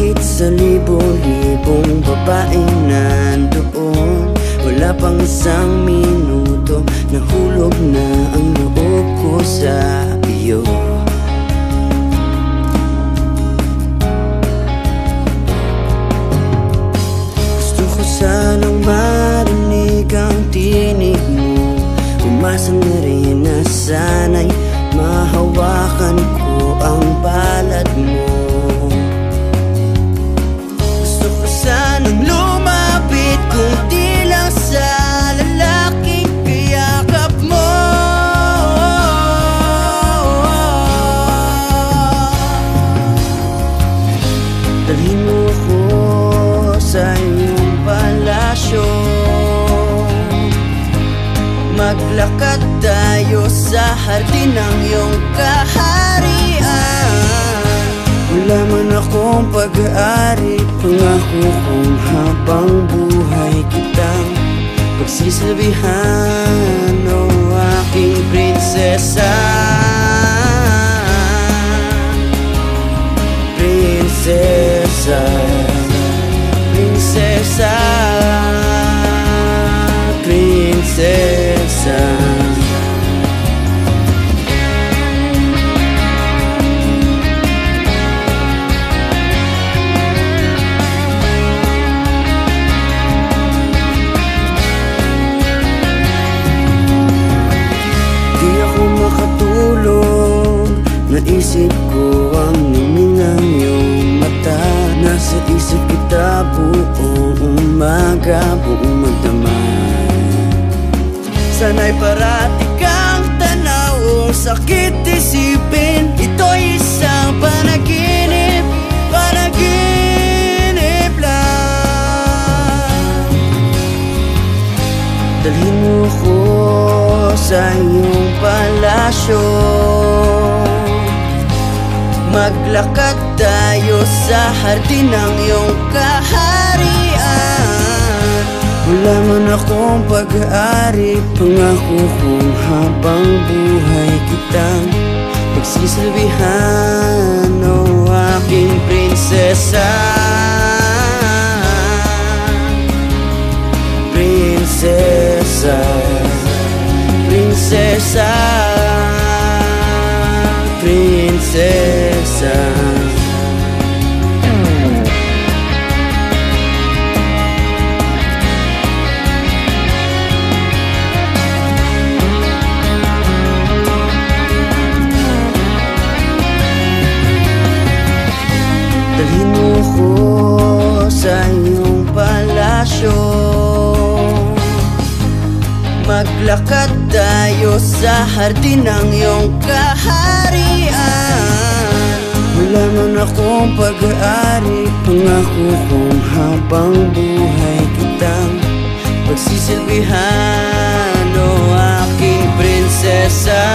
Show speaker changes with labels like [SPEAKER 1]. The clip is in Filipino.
[SPEAKER 1] Kahit sa libo-libong babaeng nandoon, wala pang isang minuto, nahulog na ang loob ko sa iyo. Gusto ko sanang marinig ang tinig mo, umasa na rin na sana'y mahawakan ko ang palad mo. Gusto ko sanang lumapit kung di lang sa lalaking kayakap mo. Dalhin mo ko sa iyong palasyo, maglakad tayo sa hardin ng iyong kaharian. Wala man akong pag-aari, pangako kong habang buhay kitang pagsisilbihan, o aking prinsesa. Prinsesa, prinsesa, prinsesa. Naisip ko ang niming ng iyong mata, nasa isip kita buong umaga, buong magdamag. Sana'y parati kang tanaw, sakit isipin, ito'y isang panaginip, panaginip lang. Dalhin mo ko sa iyong palasyo, maglakad tayo sa hardin ng iyong kaharian. Wala man akong pag-aari, pangako kong habang buhay kitang pagsisilbihan, o aking prinsesa. Prinsesa, prinsesa, prinsesa. Dalhin mo ko sa iyong palasyo, maglakad tayo sa hardin ng iyong kaharian. Wala man akong pag-aari, pangako kong habang buhay kitang pagsisilbihan, o aking prinsesa.